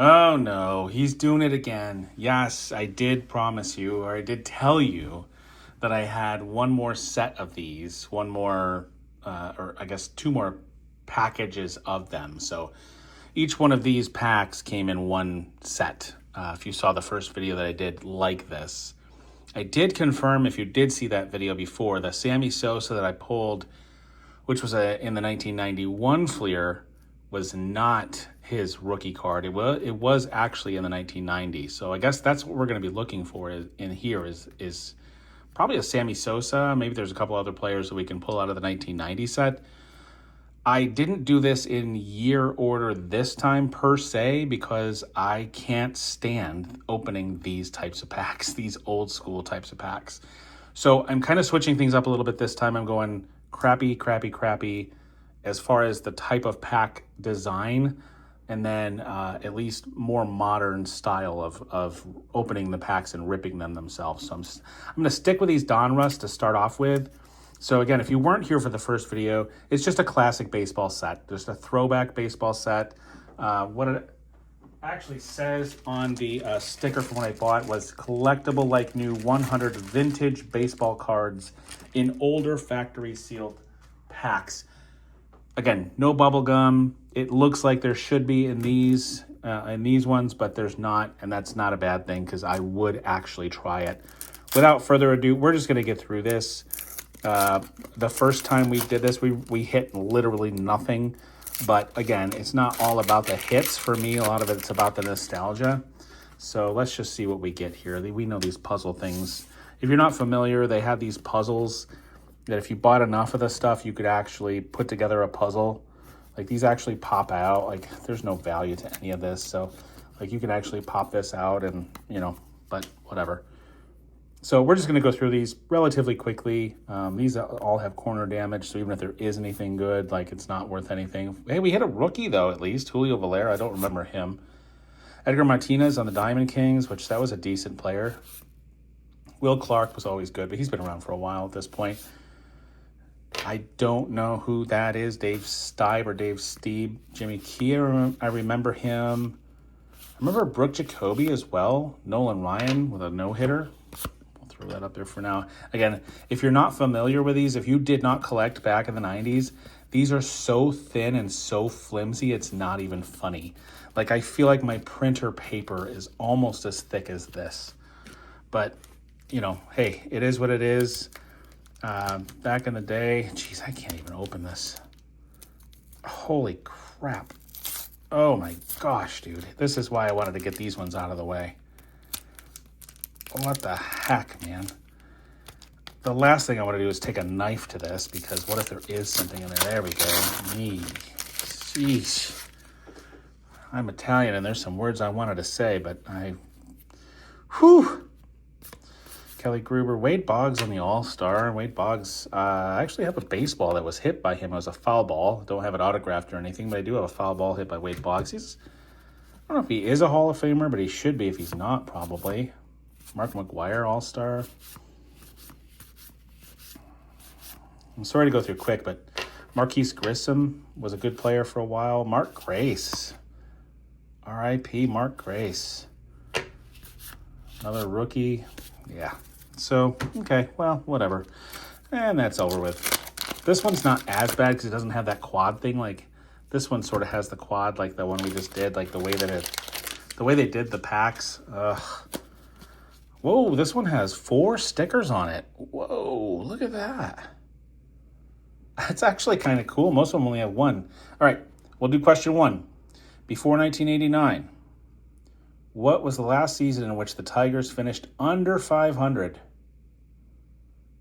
Oh no, he's doing it again. Yes, I did promise you, or I did tell you that I had one more set of these, one more, or I guess two more packages of them. So each one of these packs came in one set. If you saw the first video that I did like this, I did confirm, if you did see that video before, the Sammy Sosa that I pulled, which was in the 1991 Fleer, was not his rookie card. It was actually in the 1990s. So I guess that's what we're going to be looking for in here is probably a Sammy Sosa. Maybe there's a couple other players that we can pull out of the 1990 set. I didn't do this in year order this time per se because I can't stand opening these types of packs, these old school types of packs. So I'm kind of switching things up a little bit this time. I'm going crappy as far as the type of pack design, and then at least more modern style of opening the packs and ripping them themselves. So I'm going to stick with these Donruss to start off with. So again, if you weren't here for the first video, it's just a classic baseball set. Just a throwback baseball set. What it actually says on the sticker from when I bought was collectible like new 100 vintage baseball cards in older factory sealed packs. Again, no bubble gum. It looks like there should be in these ones, but there's not, and that's not a bad thing because I would actually try it. Without further ado, we're just going to get through this. The first time we did this, we hit literally nothing. But again, it's not all about the hits for me. A lot of it's about the nostalgia. So let's just see what we get here. We know these puzzle things. If you're not familiar, they have these puzzles that if you bought enough of the stuff, you could actually put together a puzzle. Like these actually pop out. Like there's no value to any of this. So like you can actually pop this out and, but whatever. So we're just going to go through these relatively quickly. These all have corner damage, so even if there is anything good, like it's not worth anything. Hey, we hit a rookie, though, at least. Julio Valera, I don't remember him. Edgar Martinez on the Diamond Kings, which that was a decent player. Will Clark was always good, but he's been around for a while at this point. I don't know who that is. Dave Stieb or Dave Steeb. Jimmy Key, I remember him. I remember Brooke Jacoby as well. Nolan Ryan with a no-hitter. Throw that up there for now. Again, if you're not familiar with these, if you did not collect back in the 90s, these are so thin and so flimsy, it's not even funny. Like, I feel like my printer paper is almost as thick as this. But, hey, it is what it is. Back in the day, geez, I can't even open this. Holy crap. Oh my gosh, dude. This is why I wanted to get these ones out of the way. What the heck, man? The last thing I want to do is take a knife to this because what if there is something in there? There we go. Sheesh. I'm Italian and there's some words I wanted to say, but Kelly Gruber, Wade Boggs on the All-Star. Wade Boggs, I actually have a baseball that was hit by him. It was a foul ball. Don't have it autographed or anything, but I do have a foul ball hit by Wade Boggs. I don't know if he is a Hall of Famer, but he should be if he's not, probably. Mark McGwire, All-Star. I'm sorry to go through quick, but Marquise Grissom was a good player for a while. Mark Grace. R.I.P. Mark Grace. Another rookie. Yeah. So, okay, well, whatever. And that's over with. This one's not as bad because it doesn't have that quad thing. Like, this one sort of has the quad like the one we just did. Like, the way they did the packs. Ugh. Whoa, this one has 4 stickers on it. Whoa, look at that. That's actually kind of cool. Most of them only have 1. All right, we'll do question 1. Before 1989, what was the last season in which the Tigers finished under 500?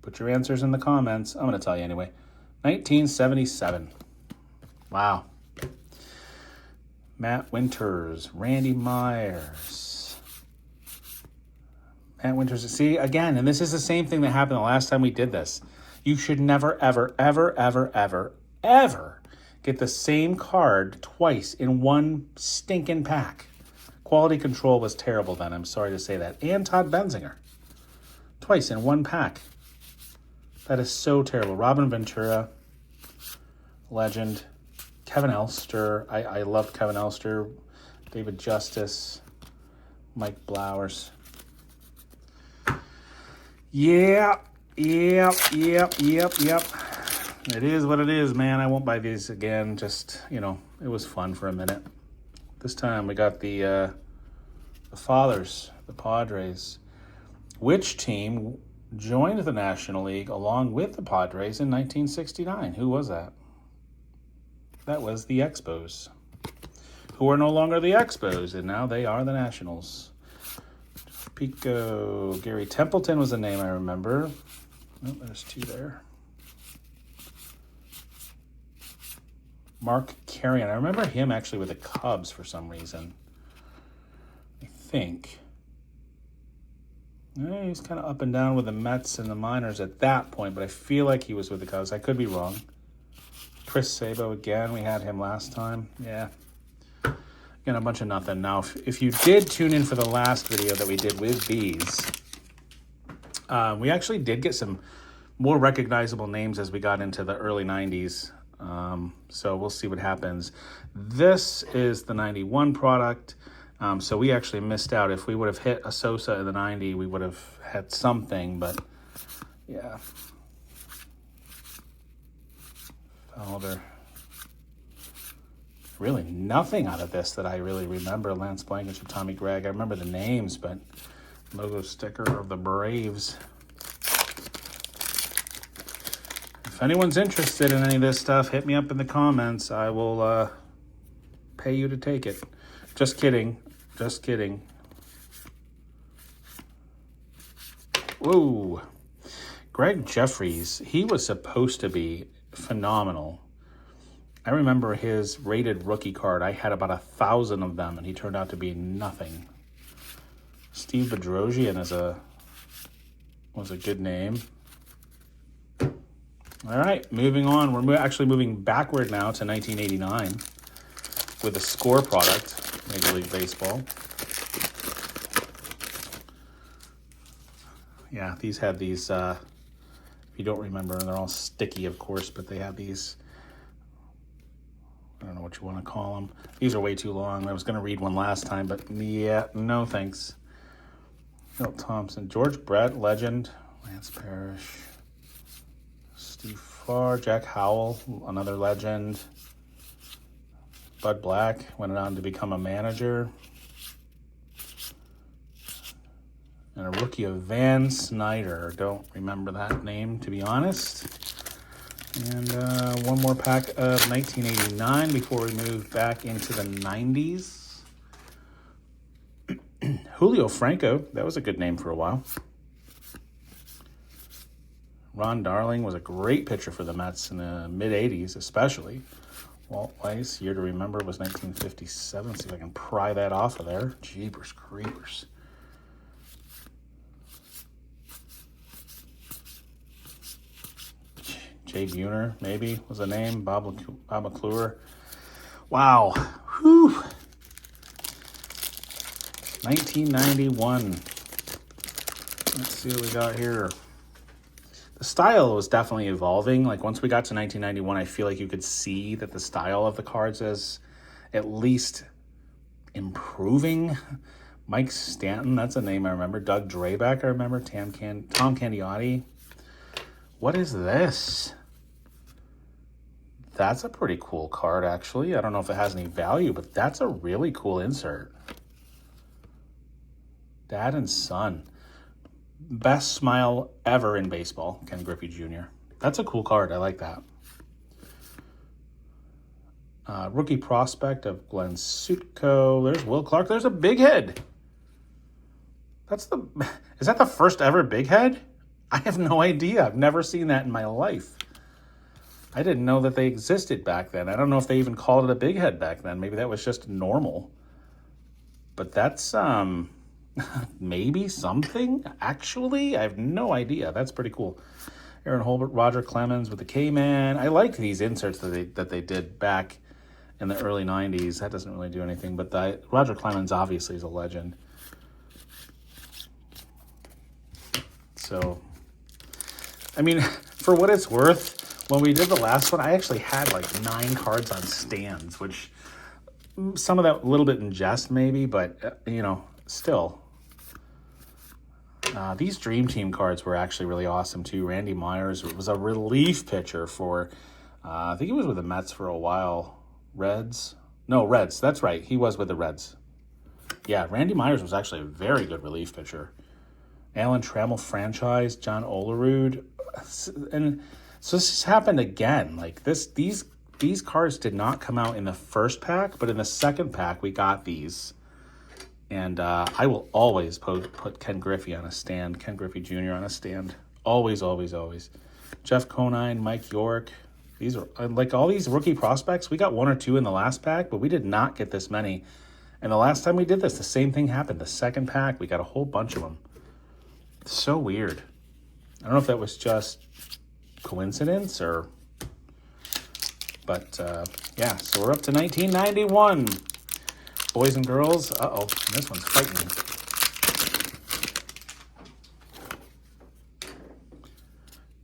Put your answers in the comments. I'm going to tell you anyway. 1977. Wow. Matt Winters, Randy Myers. Matt Winters. See, again, and this is the same thing that happened the last time we did this. You should never, ever, ever, ever, ever, ever get the same card twice in one stinking pack. Quality control was terrible then. I'm sorry to say that. And Todd Benzinger. Twice in one pack. That is so terrible. Robin Ventura. Legend. Kevin Elster. I loved Kevin Elster. David Justice, Mike Blowers. Yeah. It is what it is, man. I won't buy these again. Just, you know, it was fun for a minute. This time we got the Fathers, the Padres. Which team joined the National League along with the Padres in 1969? Who was that? That was the Expos, who are no longer the Expos, and now they are the Nationals. Pico, Gary Templeton was the name I remember. Oh, there's two there. Mark Carrion. I remember him actually with the Cubs for some reason. I think. Yeah, he's kind of up and down with the Mets and the minors at that point, but I feel like he was with the Cubs. I could be wrong. Chris Sabo again. We had him last time. Yeah. Again, a bunch of nothing. Now, if you did tune in for the last video that we did with these, we actually did get some more recognizable names as we got into the early 90s. So we'll see what happens. This is the 91 product. So we actually missed out. If we would have hit a Sosa in the 90, we would have had something, but yeah. Felder. Really nothing out of this that I really remember. Lance Blankenship, Tommy Gregg. I remember the names, but logo sticker of the Braves. If anyone's interested in any of this stuff, hit me up in the comments. I will pay you to take it. Just kidding. Just kidding. Whoa. Greg Jeffries, he was supposed to be phenomenal. I remember his rated rookie card. I had about 1,000 of them, and he turned out to be nothing. Steve Bedrosian was a good name. All right, moving on. We're actually moving backward now to 1989 with a score product, Major League Baseball. Yeah, these had these, if you don't remember, they're all sticky, of course, but they had these, I don't know what you want to call them. These are way too long. I was going to read one last time, but yeah, no thanks. Phil Thompson, George Brett, legend. Lance Parrish. Steve Farr, Jack Howell, another legend. Bud Black went on to become a manager. And a rookie of Van Snyder. Don't remember that name, to be honest. And one more pack of 1989 before we move back into the 90s. Julio Franco, that was a good name for a while. Ron Darling was a great pitcher for the Mets in the mid-'80s, especially. Walt Weiss, year to remember, was 1957. See if I can pry that off of there. Jeepers creepers. Jay Buhner, maybe, was the name. Bob McClure. Wow. Whew. 1991. Let's see what we got here. The style was definitely evolving. Like, once we got to 1991, I feel like you could see that the style of the cards is at least improving. Mike Stanton, that's a name I remember. Doug Drabek, I remember. Tom Candiotti. What is this? That's a pretty cool card, actually. I don't know if it has any value, but that's a really cool insert. Dad and son. Best smile ever in baseball, Ken Griffey Jr. That's a cool card. I like that. Rookie prospect of Glenn Sutko. There's Will Clark. There's a big head. Is that the first ever big head? I have no idea. I've never seen that in my life. I didn't know that they existed back then. I don't know if they even called it a big head back then. Maybe that was just normal. But that's maybe something, actually. I have no idea. That's pretty cool. Aaron Holbert, Roger Clemens with the K-Man. I like these inserts that they did back in the early 90s. That doesn't really do anything, but Roger Clemens obviously is a legend. So, I mean, for what it's worth, when we did the last one, I actually had like 9 cards on stands, which some of that a little bit in jest maybe, but, still. These Dream Team cards were actually really awesome too. Randy Myers was a relief pitcher for, I think he was with the Mets for a while. Reds. That's right. He was with the Reds. Yeah, Randy Myers was actually a very good relief pitcher. Alan Trammell franchise, John Olerud. And so this has happened again. Like these cards did not come out in the first pack, but in the second pack we got these. And I will always put Ken Griffey on a stand, Ken Griffey Jr. on a stand. Always, always, always. Jeff Conine, Mike York. These are like all these rookie prospects. We got 1 or 2 in the last pack, but we did not get this many. And the last time we did this, the same thing happened. The second pack, we got a whole bunch of them. It's so weird. I don't know if that was just coincidence or... But, yeah, so we're up to 1991. Boys and girls. Uh-oh, this one's fighting me.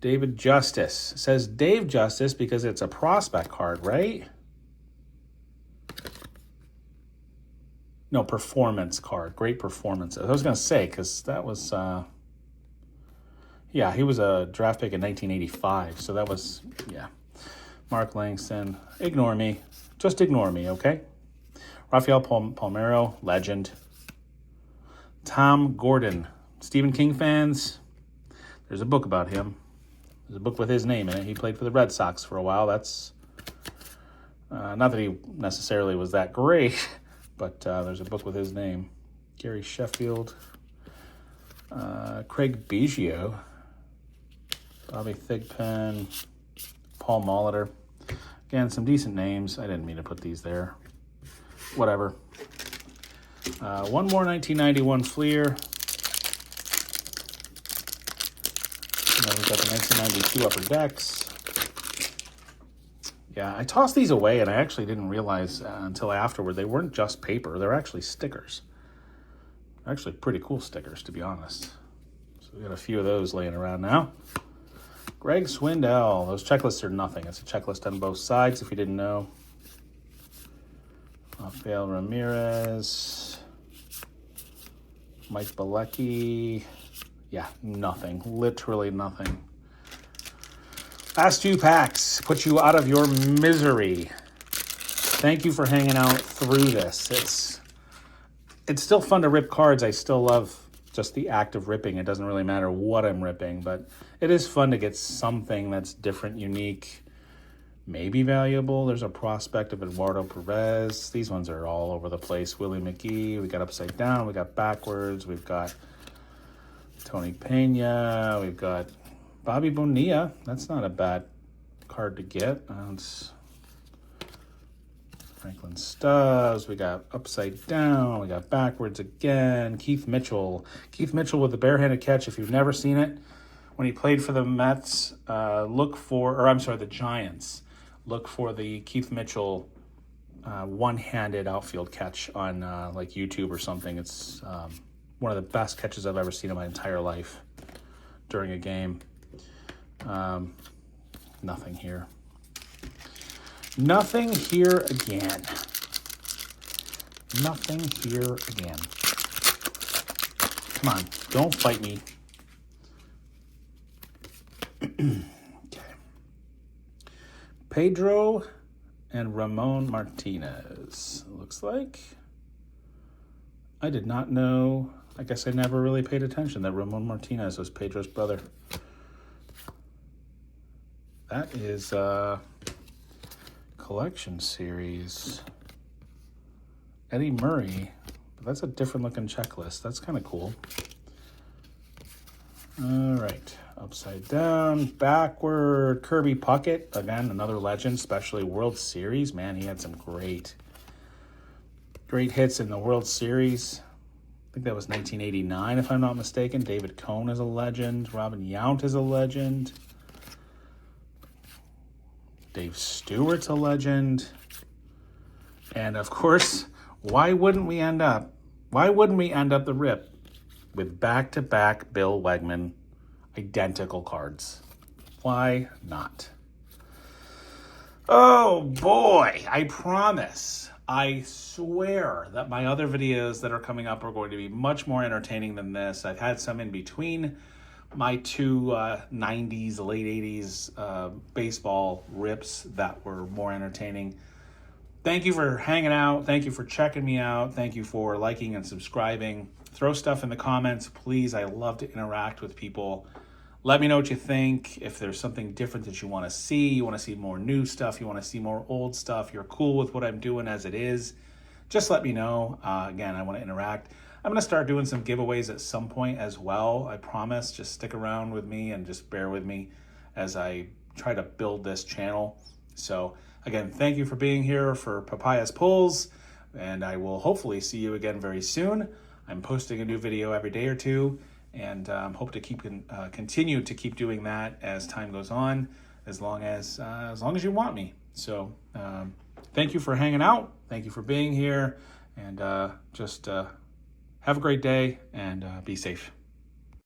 David Justice. It says Dave Justice because it's a prospect card, right? No, performance card. Great performance. I was going to say, because that was... yeah, he was a draft pick in 1985, so that was... Yeah. Mark Langston. Ignore me. Just ignore me, okay? Rafael Palmeiro, legend. Tom Gordon. Stephen King fans, there's a book about him. There's a book with his name in it. He played for the Red Sox for a while. That's not that he necessarily was that great, but there's a book with his name. Gary Sheffield. Craig Biggio. Bobby Thigpen. Paul Molitor. Again, some decent names. I didn't mean to put these there. Whatever. One more 1991 Fleer. And then we've got the 1992 Upper Decks. Yeah, I tossed these away, and I actually didn't realize until afterward they weren't just paper. They're actually stickers. Actually pretty cool stickers, to be honest. So we got a few of those laying around now. Greg Swindell. Those checklists are nothing. It's a checklist on both sides, if you didn't know. Rafael Ramirez. Mike Bilecki. Yeah, nothing. Literally nothing. Last 2 packs put you out of your misery. Thank you for hanging out through this. It's still fun to rip cards. I still love just the act of ripping. It doesn't really matter what I'm ripping, but it is fun to get something that's different, unique, maybe valuable. There's a prospect of Eduardo Perez. These ones are all over the place. Willie McGee. We got upside down. We got backwards. We've got Tony Pena. We've got Bobby Bonilla. That's not a bad card to get. It's Franklin Stubbs. We got upside down. We got backwards again. Keith Mitchell. Keith Mitchell with the barehanded catch. If you've never seen it, when he played for the Mets, the Giants. Look for the Keith Mitchell one-handed outfield catch on like YouTube or something. It's one of the best catches I've ever seen in my entire life during a game. Nothing here. Nothing here again. Nothing here again. Come on, don't fight me. Okay. Pedro and Ramon Martinez. Looks like. I did not know. I guess I never really paid attention that Ramon Martinez was Pedro's brother. That is collection series. Eddie Murray. But that's a different looking checklist. That's kind of cool. All right. Upside down, backward. Kirby Puckett. Again, another legend, especially World Series. Man, he had some great hits in the World Series. I think that was 1989, if I'm not mistaken. David Cohn is a legend. Robin Yount is a legend. Dave Stewart's a legend. And of course, why wouldn't we end up the rip with back-to-back Bill Wegman identical cards? Why not? Oh boy, I promise I swear that my other videos that are coming up are going to be much more entertaining than this. I've had some in between my two 90s, late 80s baseball rips that were more entertaining. Thank you for hanging out. Thank you for checking me out. Thank you for liking and subscribing. Throw stuff in the comments, please. I love to interact with people. Let me know what you think. If there's something different that you want to see, you want to see more new stuff, you want to see more old stuff, you're cool with what I'm doing as it is, just let me know. Again, I want to interact. I'm going to start doing some giveaways at some point as well. I promise. Just stick around with me and just bear with me as I try to build this channel. So again, thank you for being here for Papayas Pulls, and I will hopefully see you again very soon. I'm posting a new video every day or two, and hope to continue to keep doing that as time goes on, as long as you want me. So thank you for hanging out. Thank you for being here, and just have a great day and be safe.